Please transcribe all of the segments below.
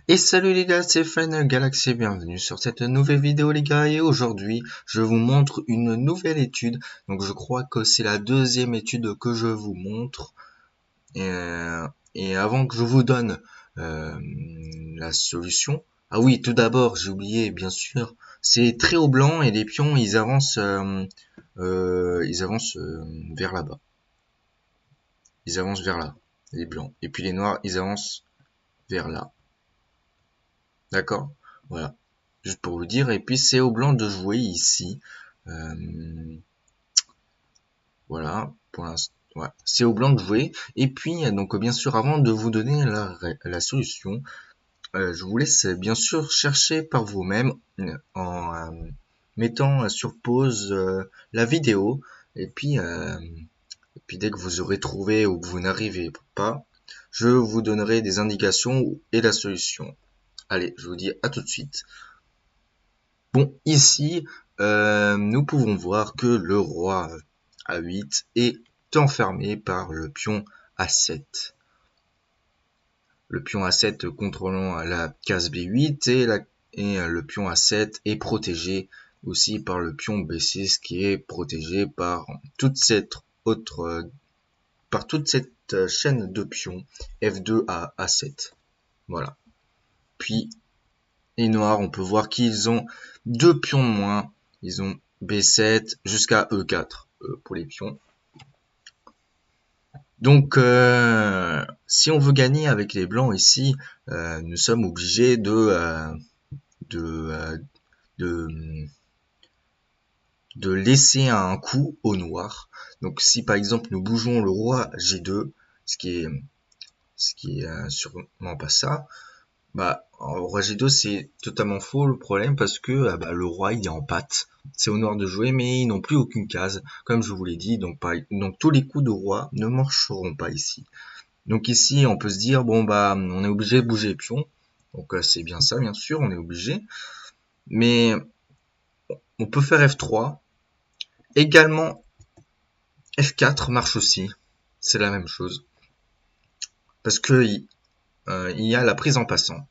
Et salut les gars, c'est Final Galaxy, bienvenue sur cette nouvelle vidéo les gars, et aujourd'hui je vous montre une nouvelle étude. Donc je crois que c'est la deuxième étude que je vous montre. Et avant que je vous donne euh, la solution, ah oui, tout d'abord j'ai oublié bien sûr, c'est très au blanc et les pions ils avancent vers là-bas, ils avancent vers là, les blancs. Et puis les noirs ils avancent vers là. D'accord? Voilà. Juste pour vous dire. Et puis c'est au blanc de jouer ici. Euh, voilà. Pour l'instant. Ouais. C'est au blanc de jouer. Et puis, donc bien sûr, avant de vous donner la solution, je vous laisse bien sûr chercher par vous-même en mettant sur pause la vidéo. Et puis dès que vous aurez trouvé ou que vous n'arrivez pas, je vous donnerai des indications et la solution. Allez, je vous dis à tout de suite. Bon, ici, nous pouvons voir que le roi A8 est enfermé par le pion A7. Le pion A7 contrôlant la case B8 et le pion A7 est protégé aussi par le pion B6 qui est protégé par autre, par toute cette chaîne de pions F2 à A7. Voilà. Puis les noirs, on peut voir qu'ils ont deux pions de moins. Ils ont B7 jusqu'à E4 pour les pions. Donc, si on veut gagner avec les blancs ici, nous sommes obligés de, euh, de, de laisser un coup au noir. Donc, si par exemple nous bougeons le roi G2, ce qui est sûrement pas ça, bah, en roi G2, c'est totalement faux le problème parce que le roi il est en patte. C'est au noir de jouer, mais ils n'ont plus aucune case, comme je vous l'ai dit. Donc tous les coups de roi ne marcheront pas ici. Donc ici, on peut se dire bon bah on est obligé de bouger les pions. Donc c'est bien ça, bien sûr, on est obligé. Mais on peut faire F3. Également F4 marche aussi. C'est la même chose parce que il y a la prise en passant.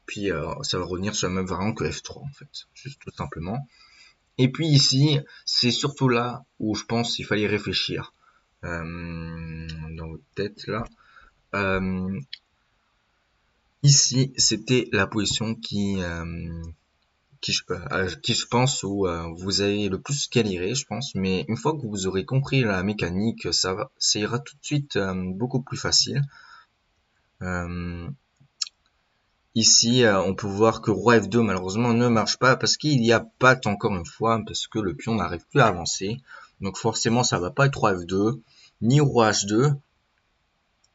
Puis ça va revenir sur la même variante que F3 en fait, juste tout simplement. Et puis ici, c'est surtout là où je pense qu'il fallait réfléchir. Dans votre tête là. Euh, Ici, c'était la position qui je pense où vous avez le plus galéré, je pense. Mais une fois que vous aurez compris la mécanique, ça ira tout de suite beaucoup plus facile. Euh, Ici, on peut voir que roi F2 malheureusement ne marche pas parce qu'il y a patte encore une fois, parce que le pion n'arrive plus à avancer. Donc forcément, ça va pas être roi F2, ni roi H2.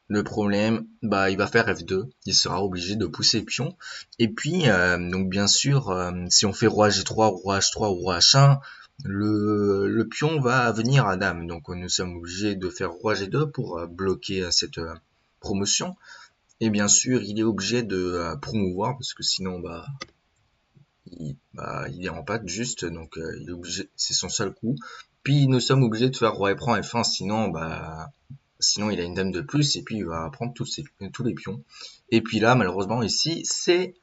Le problème, il va faire F2. Il sera obligé de pousser le pion. Et puis, donc bien sûr, si on fait roi G3, roi H3 ou roi H1, le pion va venir à dame. Donc nous sommes obligés de faire roi G2 pour bloquer cette promotion. Et bien sûr, il est obligé de promouvoir parce que sinon, il est en patte juste, donc il est obligé, c'est son seul coup. Puis nous sommes obligés de faire roi F1 F1, sinon il a une dame de plus et puis il va prendre tous les pions. Et puis là, malheureusement ici, c'est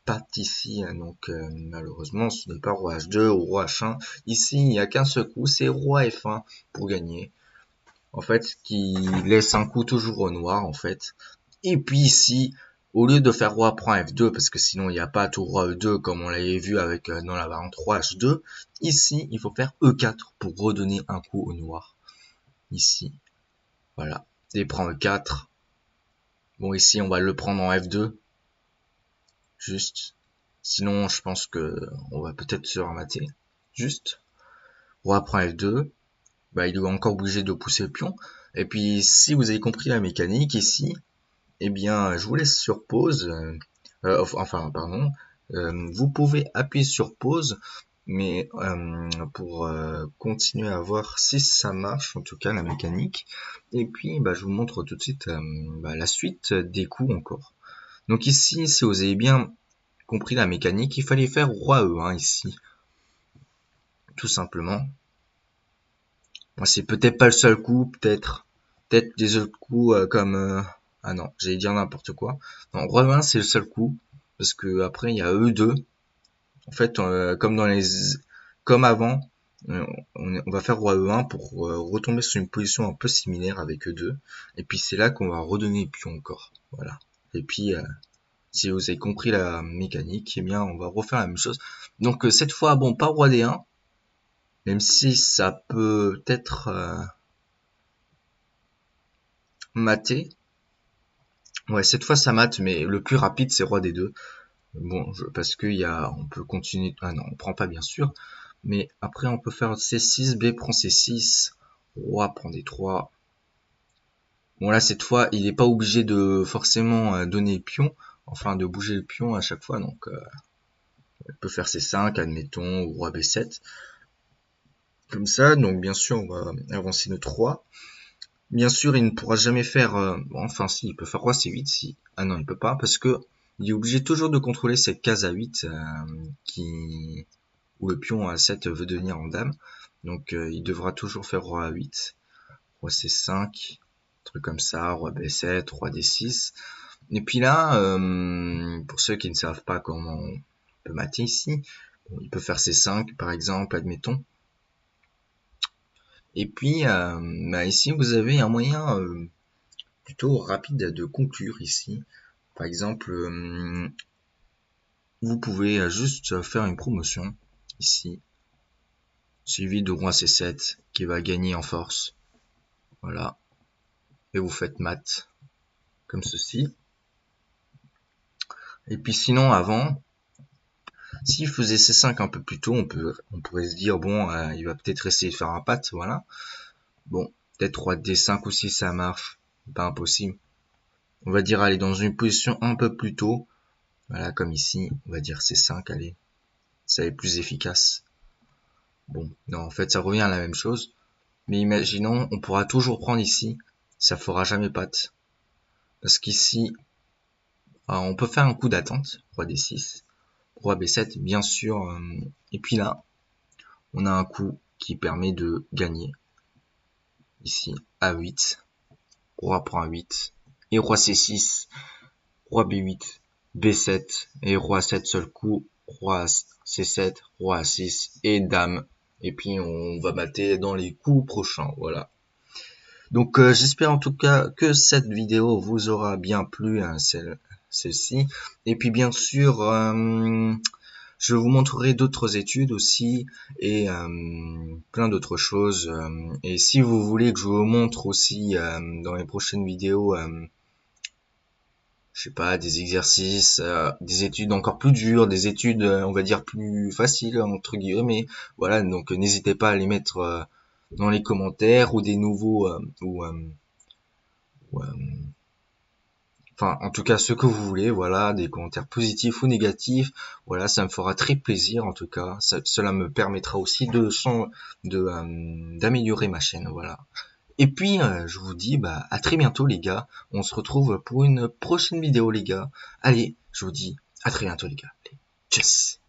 patte ici, hein, donc malheureusement ce n'est pas roi H2 ou roi H1. Ici, il n'y a qu'un seul coup, c'est roi F1 pour gagner. En fait, qui laisse un coup toujours au noir en fait. Et puis ici, au lieu de faire roi prend F2, parce que sinon il n'y a pas tout roi E2 comme on l'avait vu avec dans la variante 3H2, ici il faut faire E4 pour redonner un coup au noir. Ici, voilà. Et prend E4. Bon ici on va le prendre en F2, juste. Sinon je pense que on va peut-être se remater. Juste. Roi prend F2. Il doit encore bouger de pousser le pion. Et puis si vous avez compris la mécanique ici, eh bien, je vous laisse sur pause. Pardon. Vous pouvez appuyer sur pause, mais pour continuer à voir si ça marche, en tout cas la mécanique. Et puis, je vous montre tout de suite la suite des coups encore. Donc ici, si vous avez bien compris la mécanique, il fallait faire roi E1 ici, tout simplement. Moi, c'est peut-être pas le seul coup, peut-être des autres coups comme Ah non, j'allais dire n'importe quoi. Non, roi 20 c'est le seul coup, parce que après il y a E2. En fait, comme avant, on va faire roi E1 pour retomber sur une position un peu similaire avec E2. Et puis c'est là qu'on va redonner le pion encore. Voilà. Et puis si vous avez compris la mécanique, eh bien on va refaire la même chose. Donc cette fois, bon, pas roi D1, même si ça peut être maté. Ouais, cette fois ça mate, mais le plus rapide c'est roi D2. Bon, parce qu'il y a, on peut continuer. Ah non, on prend pas bien sûr. Mais après, on peut faire C6, B prend C6, roi prend D3. Bon là, cette fois, il n'est pas obligé de forcément donner le pion, enfin de bouger le pion à chaque fois. Donc, il peut faire C5, admettons, ou roi B7. Comme ça, donc bien sûr, on va avancer notre roi. Bien sûr, il ne pourra jamais faire... enfin, si, il peut faire roi C8, si... Ah non, il peut pas, parce que il est obligé toujours de contrôler cette case A8 où le pion A7 veut devenir en dame. Donc, il devra toujours faire roi A8, roi C5, truc comme ça, roi B7, roi D6. Et puis là, pour ceux qui ne savent pas comment on peut mater ici, bon, il peut faire C5 par exemple, admettons. Et puis bah ici vous avez un moyen plutôt rapide de conclure ici. Par exemple, vous pouvez juste faire une promotion ici, suivi de roi C7 qui va gagner en force. Voilà. Et vous faites mat comme ceci. Et puis sinon avant, s'il faisait C5 un peu plus tôt, on pourrait se dire bon, il va peut-être essayer de faire un pat, voilà. Bon, peut-être roi D5 aussi ça marche, pas impossible. On va dire aller dans une position un peu plus tôt, voilà comme ici, on va dire C5, allez, ça est plus efficace. Bon, non, en fait ça revient à la même chose, mais imaginons, on pourra toujours prendre ici, ça fera jamais pat, parce qu'ici, on peut faire un coup d'attente, roi D6, roi B7 bien sûr, et puis là, on a un coup qui permet de gagner. Ici, A8, roi prend A8, et roi C6, roi B8, B7, et roi 7 seul coup, roi C7, roi A6, et dame. Et puis on va mater dans les coups prochains, voilà. Donc j'espère en tout cas que cette vidéo vous aura bien plu, hein, celle-ci. Et puis bien sûr, je vous montrerai d'autres études aussi et plein d'autres choses. Et si vous voulez que je vous montre aussi dans les prochaines vidéos, je sais pas, des exercices, des études encore plus dures, des études, on va dire plus faciles entre guillemets. Voilà, donc n'hésitez pas à les mettre dans les commentaires ou des nouveaux ou, enfin en tout cas ce que vous voulez, voilà, des commentaires positifs ou négatifs, voilà, ça me fera très plaisir en tout cas, cela me permettra aussi d'améliorer ma chaîne, voilà. Et puis je vous dis bah à très bientôt les gars, on se retrouve pour une prochaine vidéo les gars. Allez, je vous dis à très bientôt les gars. Allez, tchuss.